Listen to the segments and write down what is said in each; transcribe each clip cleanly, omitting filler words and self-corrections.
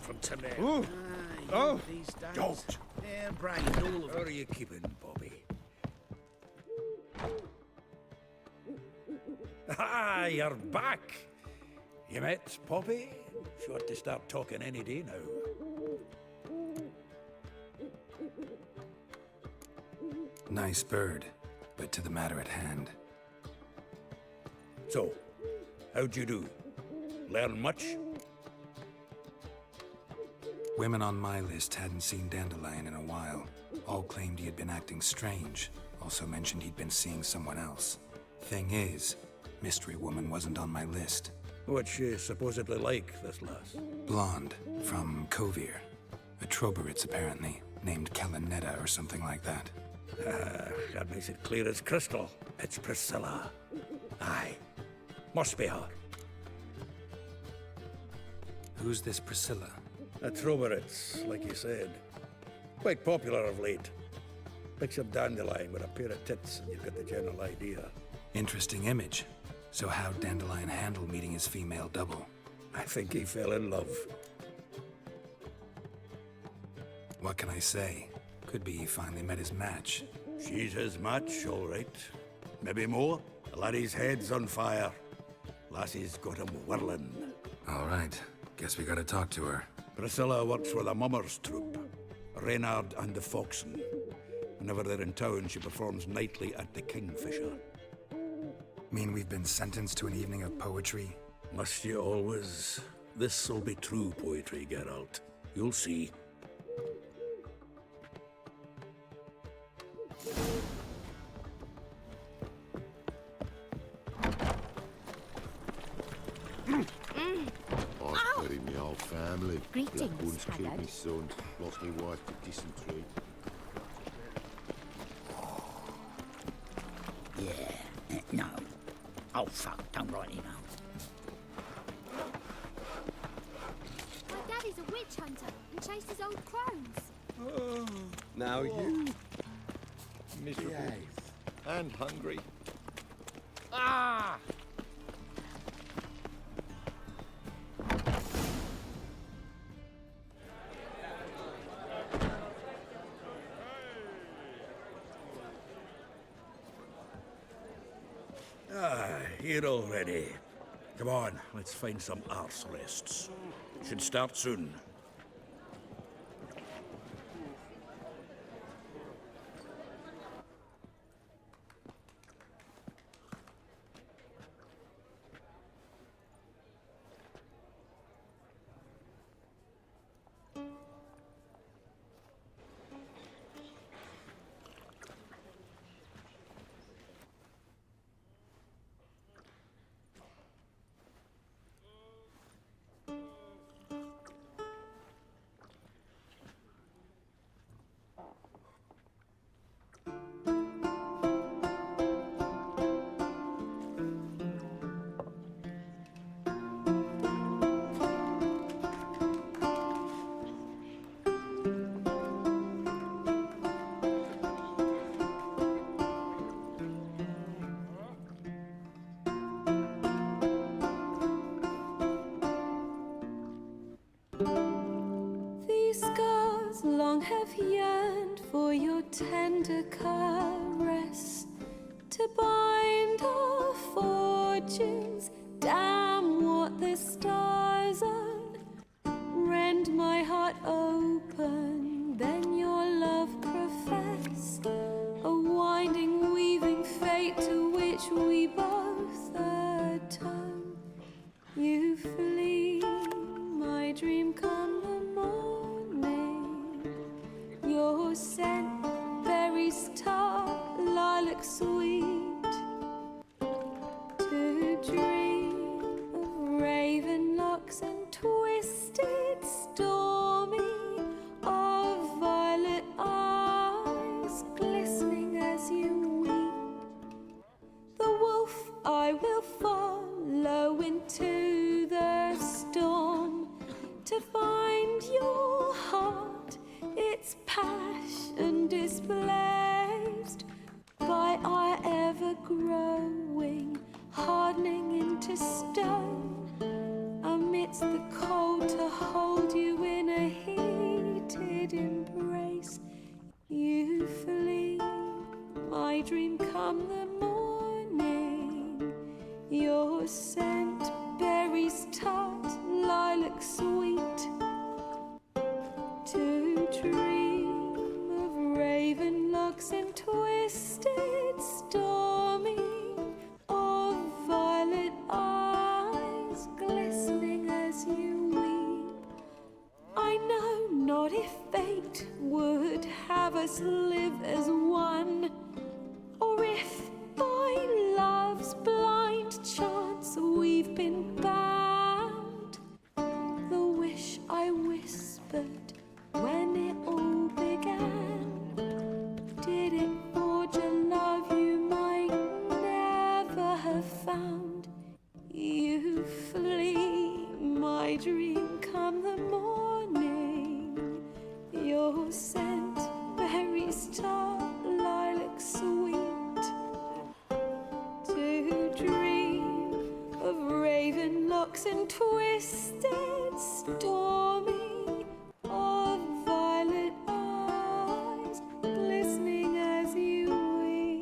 from tonight. Ooh. Oh, These days. don't. Hair-brained, all of How it. are you keeping, Bobby? Ah, you're back. You met Poppy? She ought to start talking any day now. Nice bird, but to the matter at hand. So, how'd you do? Learn much? Women on my list hadn't seen Dandelion in a while. All claimed he had been acting strange. Also mentioned he'd been seeing someone else. Thing is, Mystery Woman wasn't on my list. What's she supposedly like, this lass? Blonde, from Kovir. A Troberitz, apparently, named Kelenetta or something like that. That makes it clear as crystal. It's Priscilla. Aye. Must be her. Who's this Priscilla? A Troberitz, like you said. Quite popular of late. Picture Dandelion with a pair of tits and you've got the general idea. Interesting image. So how'd Dandelion handle meeting his female double? I think he fell in love. What can I say? Could be he finally met his match. She's his match, all right. Maybe more. The laddie's head's on fire. Lassie's got him whirling. All right. Guess we gotta talk to her. Priscilla works for the Mummers troupe. Reynard and the Foxen. Whenever they're in town, she performs nightly at the Kingfisher. Mean we've been sentenced to an evening of poetry? Must you always? This'll be true poetry, Geralt. You'll see. I've buried my whole family. Greetings, Blackbones killed Haggard. my son, lost my wife to dysentery. Yeah. No. Oh, fuck. Don't write email. My daddy's a witch hunter and chases old crones. now you. Miserable. Behave. And hungry. Ah! Here already. Come on, let's find some arse rests. Should start soon. These scars long have yearned for your tender caress, to bind our fortunes. Damn what the stars rend my heart open, then your love profess, a winding, weaving fate to which we both atone. You flee, my dream come the morning. Your scent, berries tart, lilac sweet. To dream of raven locks and twisted, stormy, of violet eyes glistening as you weep. The wolf I will follow into the storm, to find your heart, its passion displaced by our ever-growing, hardening into stone, amidst the cold to hold you in a heated embrace. You flee, my dream come the morning. Your scent, berries tart, lilac sweet. To dream of raven locks and twisted stormy, of violet eyes glistening as you weep. I know not if fate would have us live as one, or if by love's blind chance we've been bound. The wish I whispered when it all began, did it forge a love you might never have found? You flee, my dream come the morning. Your scent, berries tart, lilac sweet. To dream of raven locks and twisted stormy, of violet eyes glistening as you weep.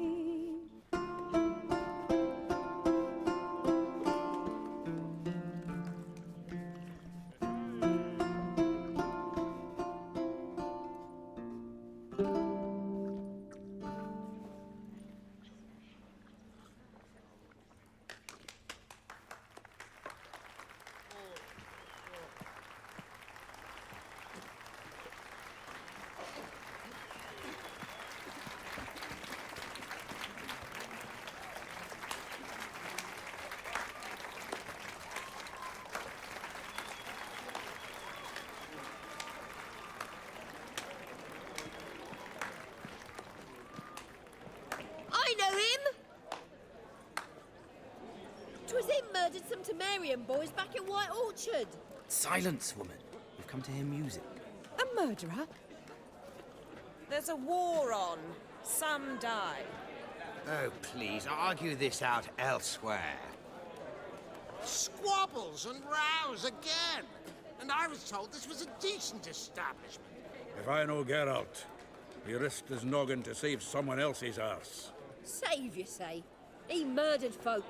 I know him! 'Twas him murdered some Temerian boys back at White Orchard. Silence, woman. We've come to hear music. A murderer? There's a war on. Some die. Oh, please, argue this out elsewhere. Squabbles and rows again. And I was told this was a decent establishment. If I know Geralt, he risked his noggin to save someone else's arse. Save, you say? He murdered folk.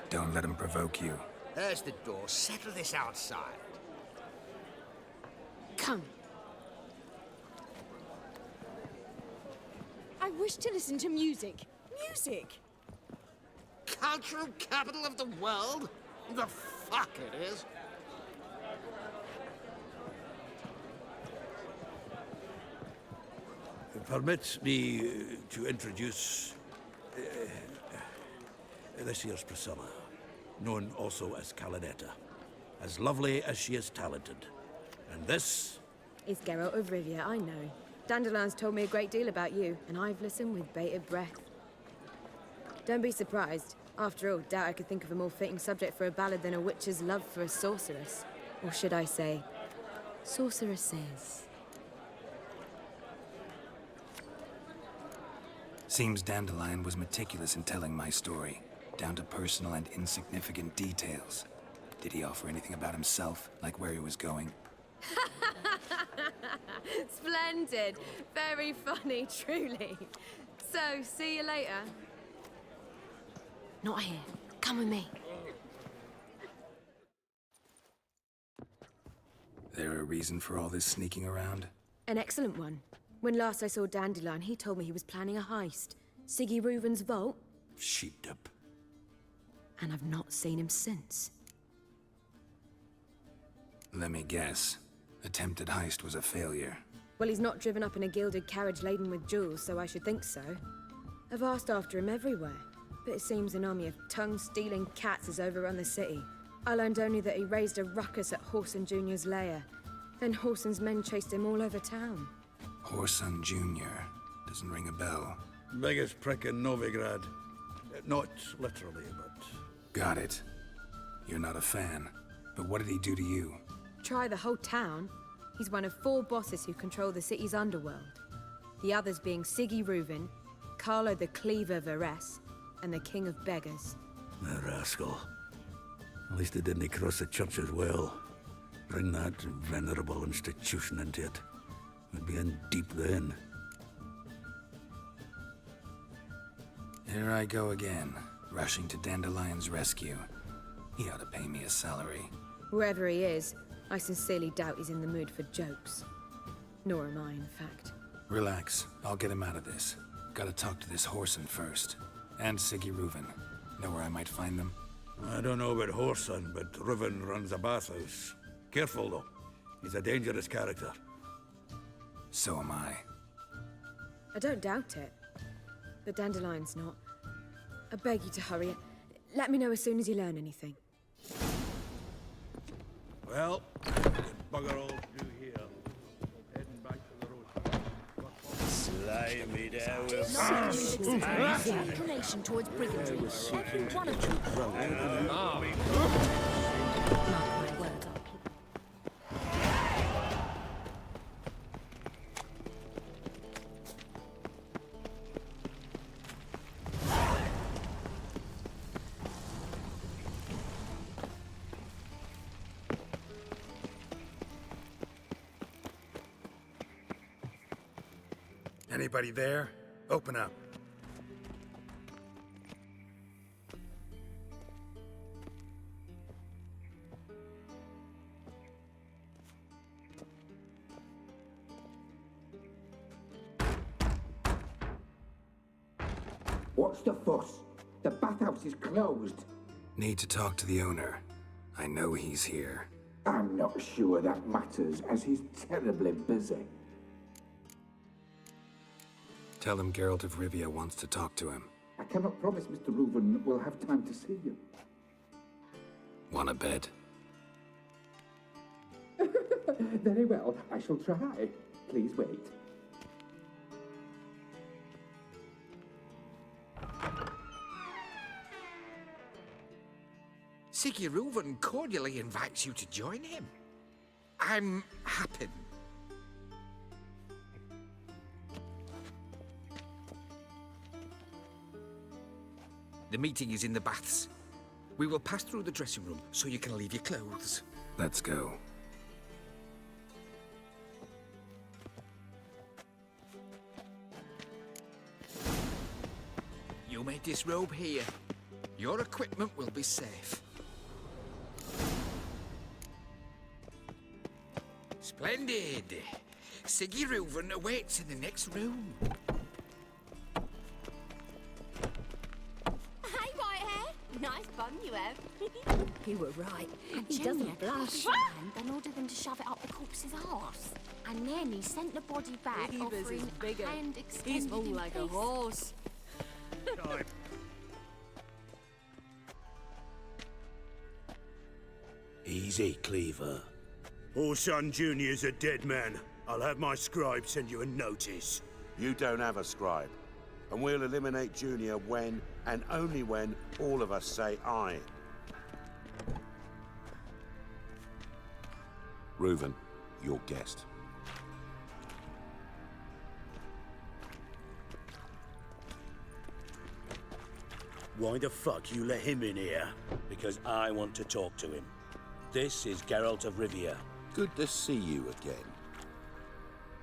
Don't let him provoke you. There's the door. Settle this outside. Come. I wish to listen to music. Music? Cultural capital of the world? The fuck it is. Permit me to introduce this here's Priscilla, known also as Calinetta. As lovely as she is talented. And this? It's Geralt of Rivia, I know. Dandelion's told me a great deal about you, and I've listened with bated breath. Don't be surprised. After all, doubt I could think of a more fitting subject for a ballad than a witch's love for a sorceress. Or should I say, sorceresses. Seems Dandelion was meticulous in telling my story, down to personal and insignificant details. Did he offer anything about himself, like where he was going? Splendid. Very funny, truly. So, see you later. Not here. Come with me. There a reason for all this sneaking around? An excellent one. When last I saw Dandelion, he told me he was planning a heist. Siggy Reuven's vault. Sheep-dip. And I've not seen him since. Let me guess. Attempted heist was a failure. Well, he's not driven up in a gilded carriage laden with jewels, so I should think so. I've asked after him everywhere, but it seems an army of tongue-stealing cats has overrun the city. I learned only that he raised a ruckus at Whoreson Jr.'s lair. Then Whoreson's men chased him all over town. Whoreson Jr. Doesn't ring a bell. Biggest prick in Novigrad. Not literally, but... Got it. You're not a fan. But what did he do to you? Try the whole town. He's one of 4 bosses who control the city's underworld. The others being Siggy Reuven, Carlo the Cleaver Varese, and the King of Beggars. The rascal. At least he didn't cross the church as well. Bring that venerable institution into it. We'd be in deep then. Here I go again, rushing to Dandelion's rescue. He ought to pay me a salary. Whoever he is, I sincerely doubt he's in the mood for jokes. Nor am I, in fact. Relax, I'll get him out of this. Gotta talk to this Whoreson first. And Siggy Reuven. Know where I might find them? I don't know about Whoreson, but Reuven runs a bathhouse. Careful, though. He's a dangerous character. So am I. I don't doubt it. But Dandelion's not. I beg you to hurry. Let me know as soon as you learn anything. Well, we can bugger all through here. Heading back to the road. Slay me there with inclination towards brigandage. Every one of them. Mark my word. Anybody there? Open up. What's the fuss? The bathhouse is closed. Need to talk to the owner. I know he's here. I'm not sure that matters, as he's terribly busy. Tell him Geralt of Rivia wants to talk to him. I cannot promise Mr. Reuven will have time to see you. Want a bed? Very well, I shall try. Please wait. Siggy Reuven cordially invites you to join him. I'm happy. The meeting is in the baths. We will pass through the dressing room so you can leave your clothes. Let's go. You may disrobe here. Your equipment will be safe. Splendid! Siggy Reuven awaits in the next room. Hey, white hair. Nice bun you have. You were right. He doesn't blush. Then ordered them to shove it up the corpse's arse. And then he sent the body back, offering a hand extended He's more like a horse. Easy, Cleaver. Whoreson Jr.'s a dead man. I'll have my scribe send you a notice. You don't have a scribe. And we'll eliminate Junior when, and only when, all of us say aye. Reuven, your guest. Why the fuck you let him in here? Because I want to talk to him. This is Geralt of Rivia. Good to see you again.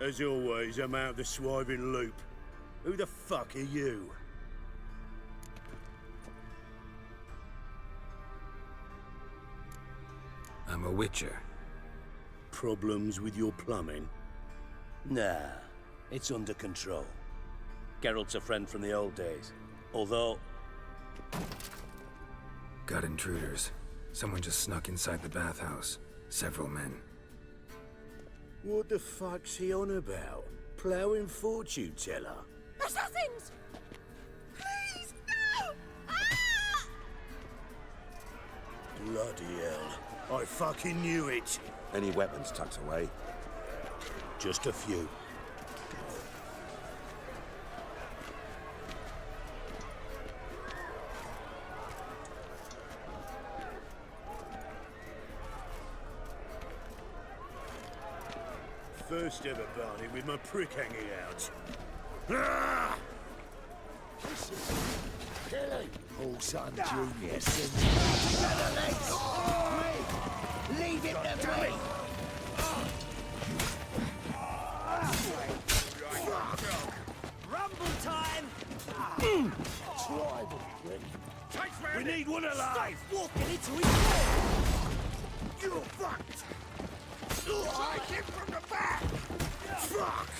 As always, I'm out of the swiving loop. Who the fuck are you? I'm a witcher. Problems with your plumbing? Nah, it's under control. Geralt's a friend from the old days. Although... Got intruders. Someone just snuck inside the bathhouse. Several men. What the fuck's he on about? Ploughing fortune teller? Assassins! Please, no! Ah! Bloody hell. I fucking knew it. Any weapons tucked away? Just a few. First ever bounty with my prick hanging out. Ah! Whoreson Jr. sends you to the legs. Leave it to me! Rumble time! Tribal prick. We need one alive! Stop walking into his wall! You're fucked! Strike him from the back! Fuck!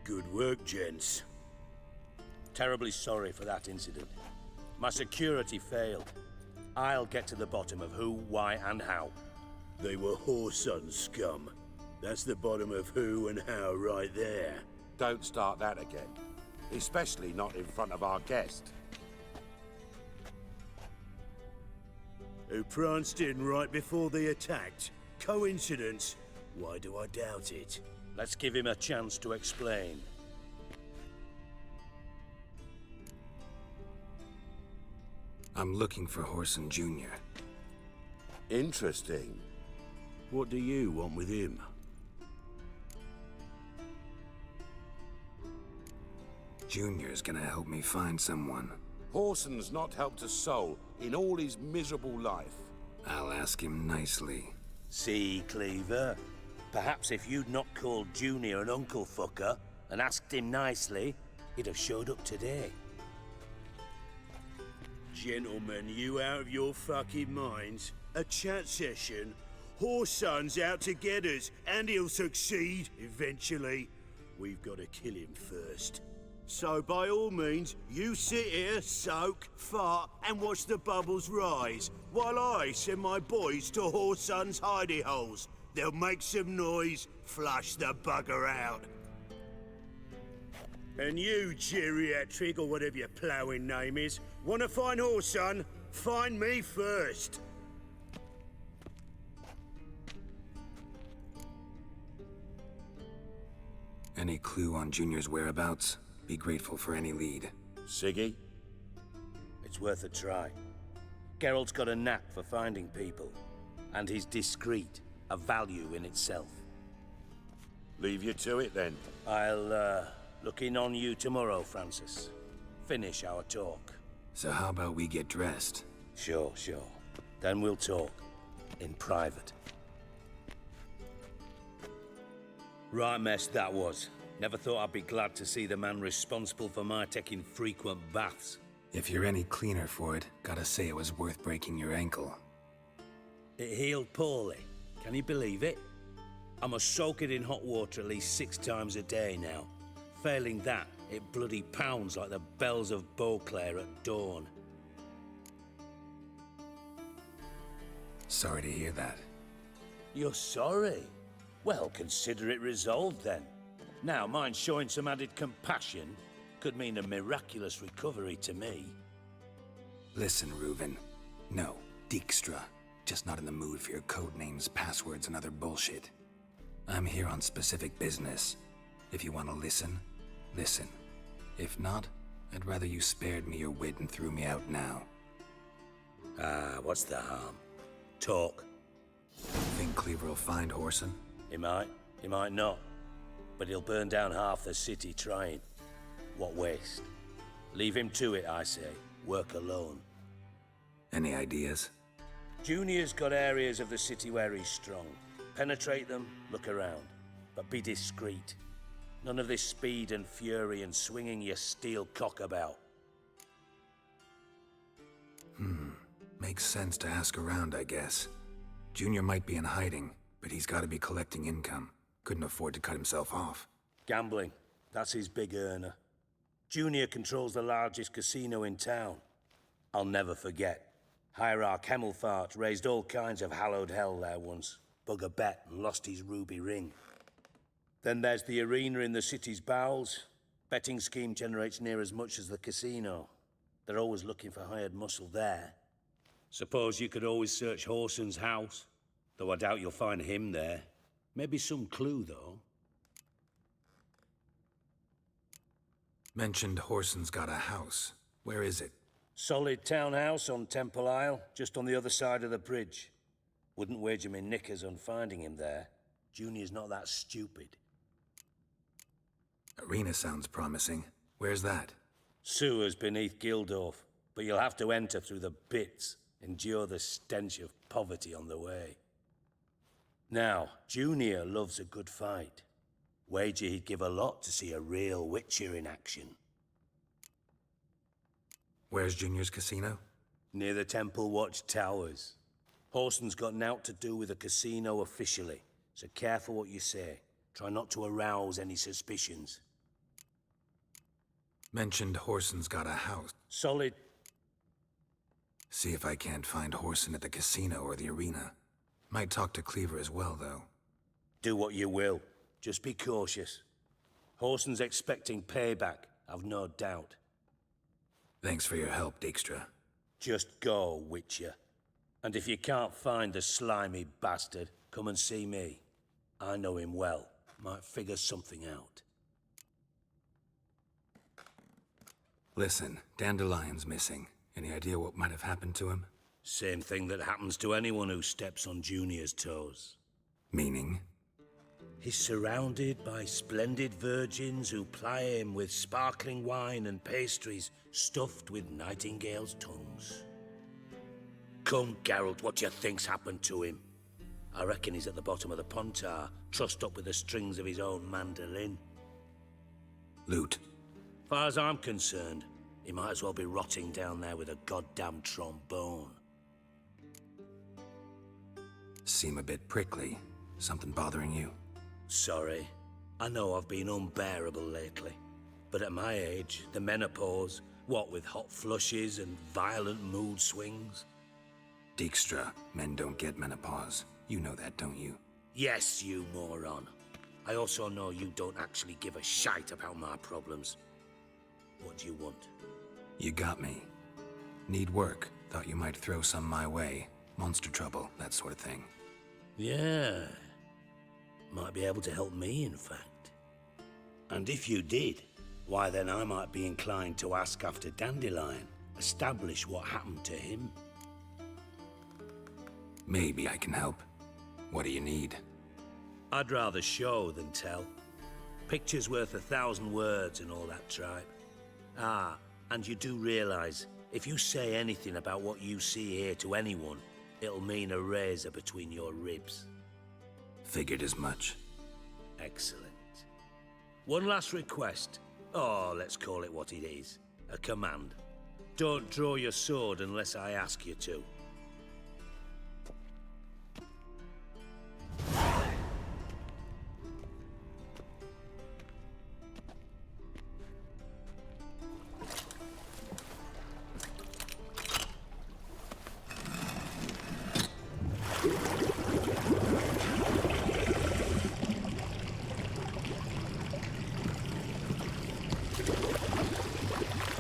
Good work, gents. Terribly sorry for that incident. My security failed. I'll get to the bottom of who, why, and how. They were whoreson scum. That's the bottom of who and how right there. Don't start that again. Especially not in front of our guest. Who pranced in right before they attacked. Coincidence? Why do I doubt it? Let's give him a chance to explain. I'm looking for Whoreson Jr. Interesting. What do you want with him? Junior's gonna help me find someone. Whoreson's not helped a soul in all his miserable life. I'll ask him nicely. See, Cleaver? Perhaps if you'd not called Junior an uncle fucker and asked him nicely, he'd have showed up today. Gentlemen, you out of your fucking minds? A chat session? Whoreson's out to get us, and he'll succeed, eventually. We've got to kill him first. So by all means, you sit here, soak, fart, and watch the bubbles rise, while I send my boys to Whoreson's hidey holes. They'll make some noise, flush the bugger out. And you, geriatric, or whatever your ploughing name is, wanna find Whoreson? Find me first. Any clue on Junior's whereabouts? Be grateful for any lead. Siggy? It's worth a try. Geralt's got a knack for finding people, and he's discreet, a value in itself. Leave you to it then. I'll, look in on you tomorrow, Francis. Finish our talk. So how about we get dressed? Sure. Then we'll talk. In private. Right mess that was. Never thought I'd be glad to see the man responsible for my taking frequent baths. If you're any cleaner for it, gotta say it was worth breaking your ankle. It healed poorly. Can you believe it? I must soak it in hot water at least 6 times a day now. Failing that, it bloody pounds like the bells of Beauclair at dawn. Sorry to hear that. You're sorry? Well, consider it resolved then. Now, mind showing some added compassion could mean a miraculous recovery to me. Listen, Reuven. No, Dijkstra. Just not in the mood for your code names, passwords, and other bullshit. I'm here on specific business. If you want to listen, listen. If not, I'd rather you spared me your wit and threw me out now. What's the harm? Talk. Think Cleaver will find Whoreson? He might not. But he'll burn down half the city trying. What waste? Leave him to it, I say. Work alone. Any ideas? Junior's got areas of the city where he's strong. Penetrate them, look around. But be discreet. None of this speed and fury and swinging your steel cock about. Makes sense to ask around, I guess. Junior might be in hiding, but he's gotta be collecting income. Couldn't afford to cut himself off. Gambling. That's his big earner. Junior controls the largest casino in town. I'll never forget. Hierarch Hemmelfart raised all kinds of hallowed hell there once. Bug a bet and lost his ruby ring. Then there's the arena in the city's bowels. Betting scheme generates near as much as the casino. They're always looking for hired muscle there. Suppose you could always search Whoreson's house. Though I doubt you'll find him there. Maybe some clue, though. Mentioned Whoreson's got a house. Where is it? Solid townhouse on Temple Isle, just on the other side of the bridge. Wouldn't wager me knickers on finding him there. Junior's not that stupid. Arena sounds promising. Where's that? Sewers beneath Gildorf, but you'll have to enter through the bits, endure the stench of poverty on the way. Now, Junior loves a good fight. Wager he'd give a lot to see a real Witcher in action. Where's Junior's casino? Near the Temple Watch Towers. Horson's got nought to do with the casino officially, so careful what you say. Try not to arouse any suspicions. Mentioned Horson's got a house. Solid. See if I can't find Horson at the casino or the arena. Might talk to Cleaver as well, though. Do what you will. Just be cautious. Horson's expecting payback, I've no doubt. Thanks for your help, Dijkstra. Just go, Witcher. And if you can't find the slimy bastard, come and see me. I know him well. Might figure something out. Listen, Dandelion's missing. Any idea what might have happened to him? Same thing that happens to anyone who steps on Junior's toes. Meaning? He's surrounded by splendid virgins who ply him with sparkling wine and pastries stuffed with nightingales' tongues. Come, Geralt, what do you think's happened to him? I reckon he's at the bottom of the Pontar, trussed up with the strings of his own mandolin. Loot. Far as I'm concerned, he might as well be rotting down there with a goddamn trombone. Seem a bit prickly. Something bothering you? Sorry. I know I've been unbearable lately. But at my age, the menopause, what with hot flushes and violent mood swings. Dijkstra, men don't get menopause. You know that, don't you? Yes, you moron. I also know you don't actually give a shite about my problems. What do you want? You got me. Need work. Thought you might throw some my way. Monster trouble, that sort of thing. Yeah. Might be able to help me, in fact. And if you did, why then I might be inclined to ask after Dandelion, establish what happened to him. Maybe I can help. What do you need? I'd rather show than tell. Picture's worth 1,000 words and all that tripe. Ah, and you do realize, if you say anything about what you see here to anyone, it'll mean a razor between your ribs. Figured as much. Excellent. One last request. Oh, let's call it what it is. A command. Don't draw your sword unless I ask you to.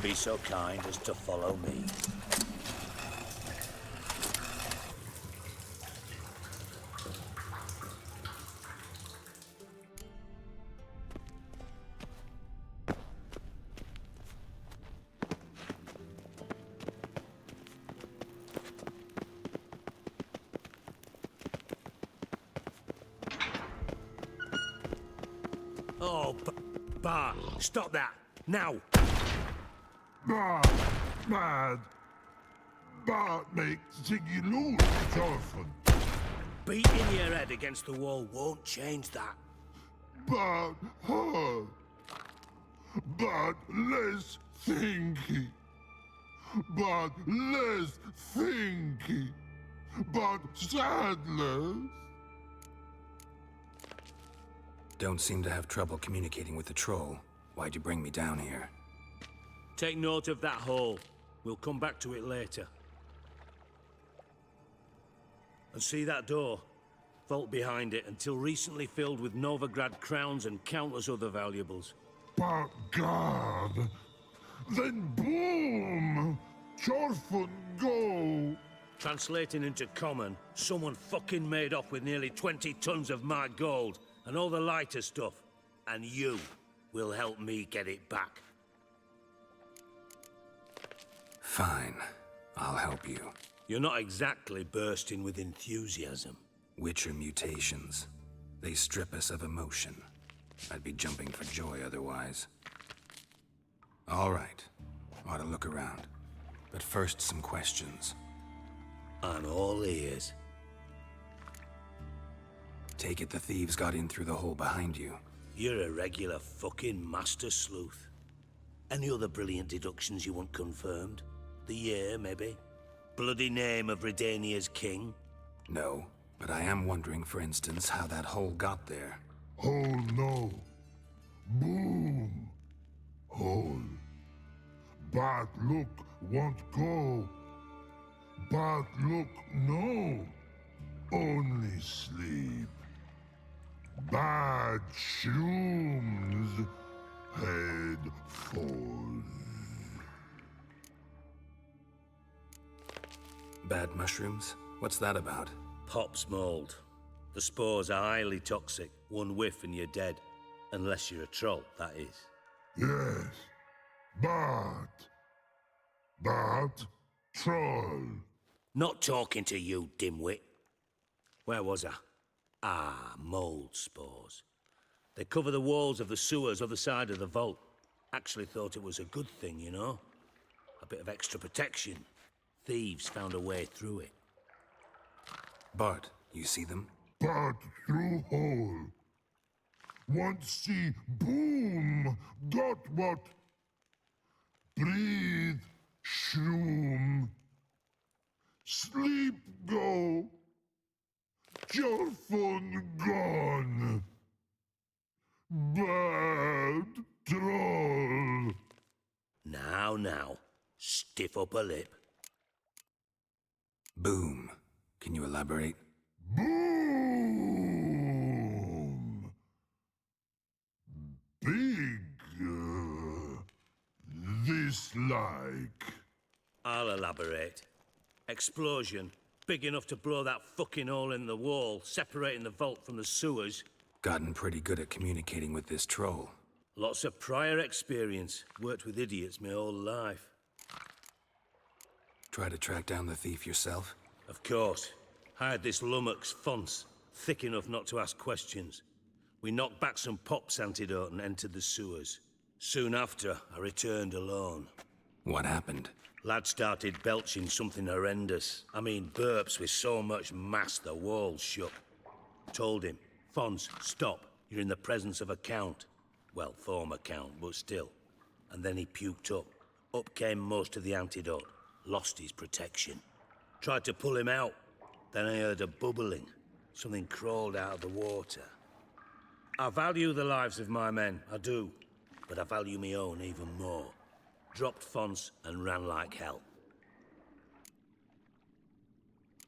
Be so kind as to follow me. Oh, Bart, stop that, now! Bad. Bart makes Ziggy lose often. Beating your head against the wall won't change that. But hard. But less thinky. But less thinky. But sadless. Don't seem to have trouble communicating with the troll. Why'd you bring me down here? Take note of that hole. We'll come back to it later. And see that door? Vault behind it, until recently filled with Novigrad crowns and countless other valuables. But God, then boom! Chorfun go! Translating into common, someone fucking made off with nearly 20 tons of my gold, and all the lighter stuff. And you will help me get it back. Fine. I'll help you. You're not exactly bursting with enthusiasm. Witcher mutations. They strip us of emotion. I'd be jumping for joy otherwise. All right. Ought to look around. But first, some questions. I'm all ears. Take it the thieves got in through the hole behind you. You're a regular fucking master sleuth. Any other brilliant deductions you want confirmed? The year, maybe? Bloody name of Redania's king? No, but I am wondering, for instance, how that hole got there. Hole no. Boom. Hole. Bad look won't go. Bad look no. Only sleep. Bad shrooms. Head falls. Bad mushrooms? What's that about? Pop's mold. The spores are highly toxic. One whiff and you're dead. Unless you're a troll, that is. Yes. Bad. Bad troll. Not talking to you, dimwit. Where was I? Ah, mold spores. They cover the walls of the sewers other side of the vault. Actually thought it was a good thing, you know? A bit of extra protection. Thieves found a way through it. Bart, you see them? Bad through hole. Want see boom. Got what? Breathe. Shroom. Sleep go. Your phone gone. Bad troll. Now. Stiff upper lip. Boom. Can you elaborate? Boom. Big. This like. I'll elaborate. Explosion. Big enough to blow that fucking hole in the wall, separating the vault from the sewers. Gotten pretty good at communicating with this troll. Lots of prior experience. Worked with idiots my whole life. Try to track down the thief yourself? Of course. Hired this lummox, Fons. Thick enough not to ask questions. We knocked back some Pop's antidote and entered the sewers. Soon after, I returned alone. What happened? Lad started belching something horrendous. I mean, burps with so much mass the walls shook. Told him, Fons, stop. You're in the presence of a count. Well, former count, but still. And then he puked up. Up came most of the antidote. Lost his protection. Tried to pull him out. Then I heard a bubbling. Something crawled out of the water. I value the lives of my men, I do. But I value my own even more. Dropped Fons and ran like hell.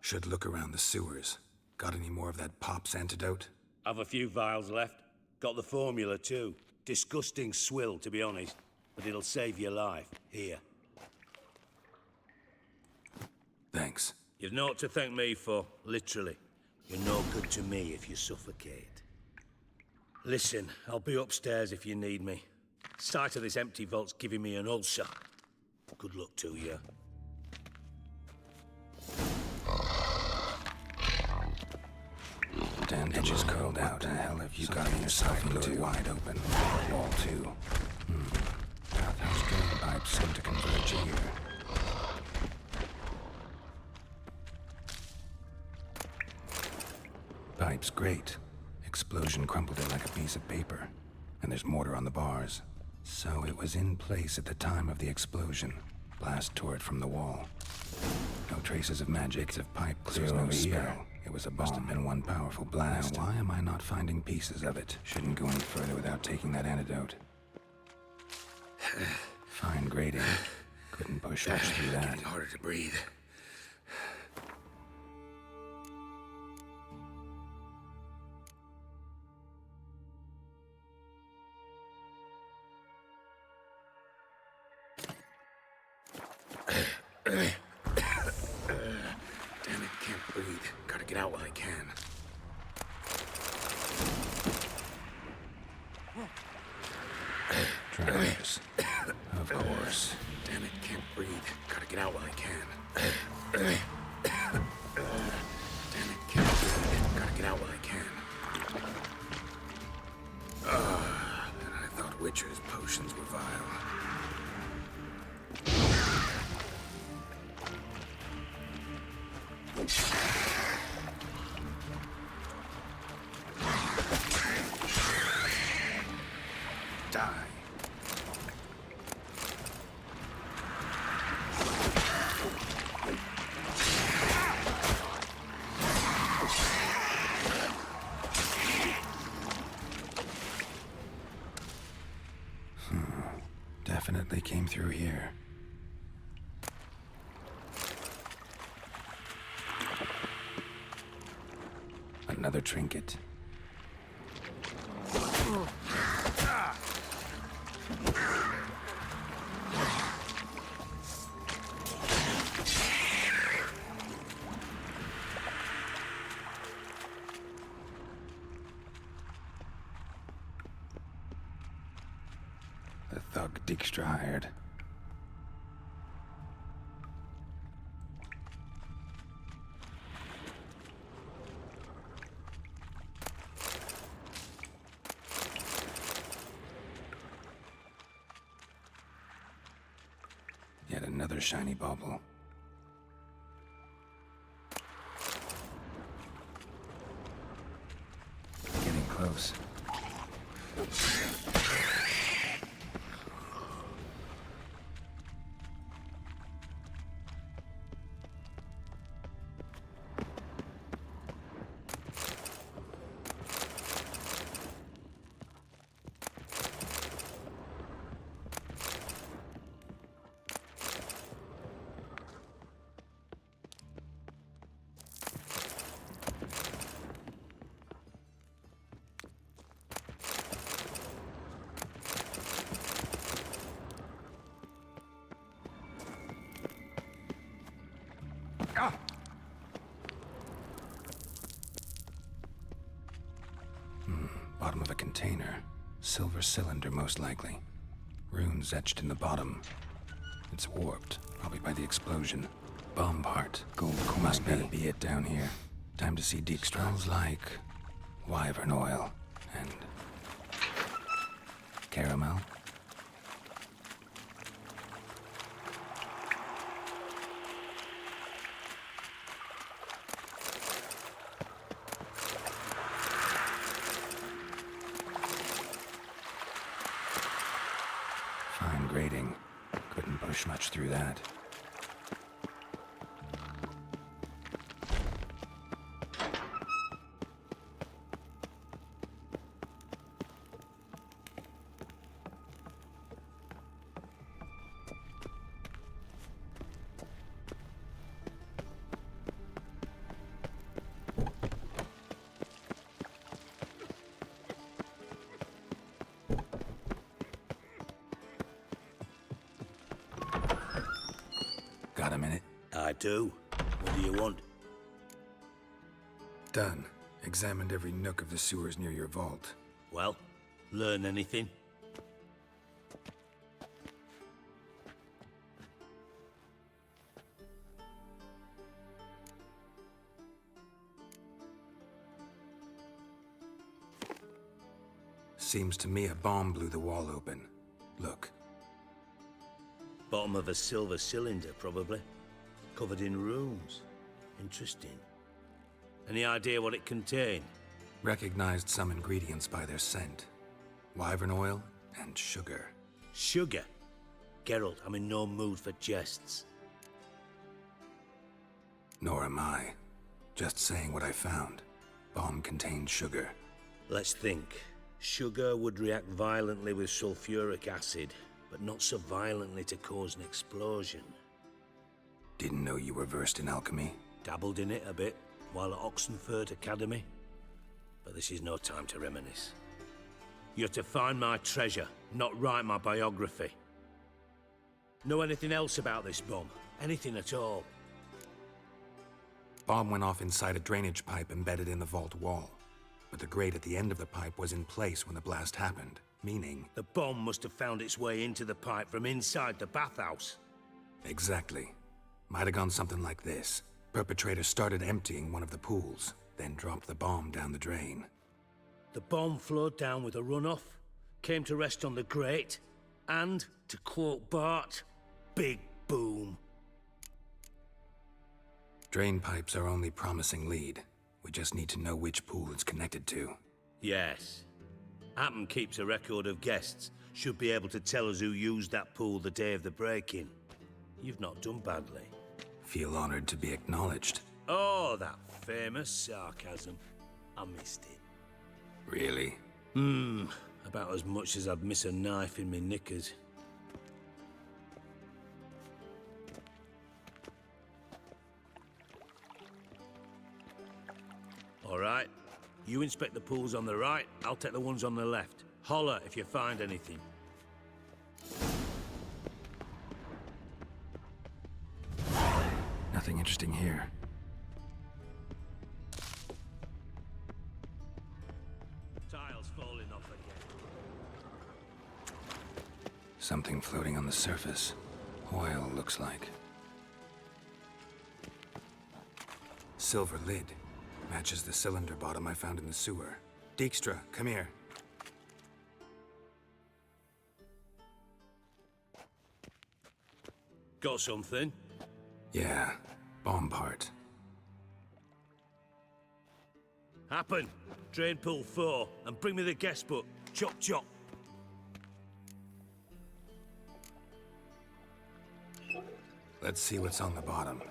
Should look around the sewers. Got any more of that Pop's antidote? Have a few vials left. Got the formula too. Disgusting swill, to be honest. But it'll save your life. Here. Thanks. You've naught to thank me for, literally. You're no good to me if you suffocate. Listen, I'll be upstairs if you need me. Sight of this empty vault's giving me an ulcer. Good luck to you. Damn edges curled out. What the hell have you gotten yourself into? Wide open. Wall too. Bathhouse drain pipes seem to converge here. Pipe's great. Explosion crumpled it like a piece of paper. And there's mortar on the bars. So it was in place at the time of the explosion. Blast tore it from the wall. No traces of magic. Of pipe clears no spell. It was a bomb. Must have been one powerful blast. Now, why am I not finding pieces of it? Shouldn't go any further without taking that antidote. Fine grading. Couldn't push much through that. Getting harder to breathe. Damn it, can't breathe. Gotta get out while I can. Travis. Of course. Damn it, can't breathe. Gotta get out. out what I can. And I thought Witcher's potions were vile. Die. Definitely came through here. Another trinket. The thug Dijkstra hired. Yet another shiny bauble. Getting close. Bottom of a container. Silver cylinder, most likely. Runes etched in the bottom. It's warped, probably by the explosion. Bomb part. Gold coin. Must be it down here. Time to see Dijkstra. Smells like wyvern oil and caramel. Fine grading. Couldn't push much through that. Got a minute? I do. What do you want? Done. Examined every nook of the sewers near your vault. Well, learn anything? Seems to me a bomb blew the wall open. Look. Bottom of a silver cylinder, probably. Covered in runes. Interesting. Any idea what it contained? Recognized some ingredients by their scent. Wyvern oil and sugar. Sugar? Geralt, I'm in no mood for jests. Nor am I. Just saying what I found. Bomb contained sugar. Let's think. Sugar would react violently with sulfuric acid, but not so violently to cause an explosion. Didn't know you were versed in alchemy. Dabbled in it a bit while at Oxenford Academy. But this is no time to reminisce. You're to find my treasure, not write my biography. Know anything else about this bomb? Anything at all? Bomb went off inside a drainage pipe embedded in the vault wall. But the grate at the end of the pipe was in place when the blast happened, meaning... The bomb must have found its way into the pipe from inside the bathhouse. Exactly. Might have gone something like this. Perpetrator started emptying one of the pools. then dropped the bomb down the drain. The bomb flowed down with a runoff, came to rest on the grate, and, to quote Bart, big boom. Drain pipes are only promising lead. We just need to know which pool it's connected to. Yes. Appen keeps a record of guests. Should be able to tell us who used that pool the day of the break-in. You've not done badly. Feel honored to be acknowledged. Oh, that famous sarcasm. I missed it. Really? About as much as I'd miss a knife in my knickers. All right. You inspect the pools on the right, I'll take the ones on the left. Holler if you find anything. Nothing interesting here. Tiles falling off again. Something floating on the surface. Oil, looks like. Silver lid. Matches the cylinder bottom I found in the sewer. Dijkstra, come here. Got something? Yeah, bomb part. Happen. Drain pool 4, and bring me the guest book. Chop chop. Let's see what's on the bottom.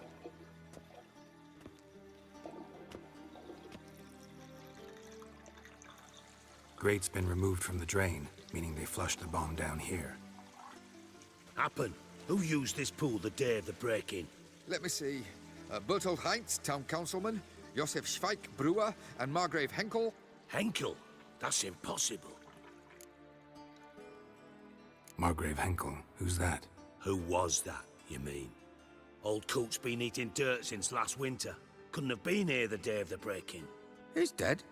Grate's been removed from the drain, meaning they flushed the bomb down here. Happen. Who used this pool the day of the break-in? Let me see. Bertold Heinz, town councilman, Josef Schweik, brewer, and Margrave Henkel. Henkel? That's impossible. Margrave Henkel? Who's that? Who was that, you mean? Old Coot's been eating dirt since last winter. Couldn't have been here the day of the break-in. He's dead?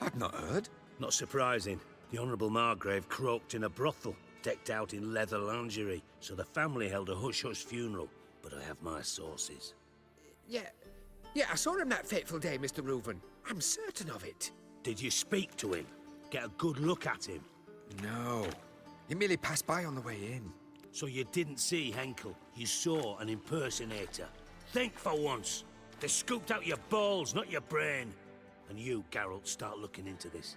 I'd not heard. Not surprising. The Honourable Margrave croaked in a brothel, decked out in leather lingerie, so the family held a hush-hush funeral. But I have my sources. Yeah, I saw him that fateful day, Mr. Reuven. I'm certain of it. Did you speak to him? Get a good look at him? No. He merely passed by on the way in. So you didn't see Henkel. You saw an impersonator. Think for once. They scooped out your balls, not your brain. And you, Geralt, start looking into this.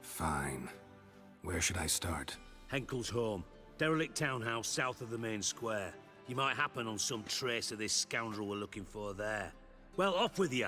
Fine. Where should I start? Henkel's home. Derelict townhouse south of the main square. You might happen on some trace of this scoundrel we're looking for there. Well, off with you!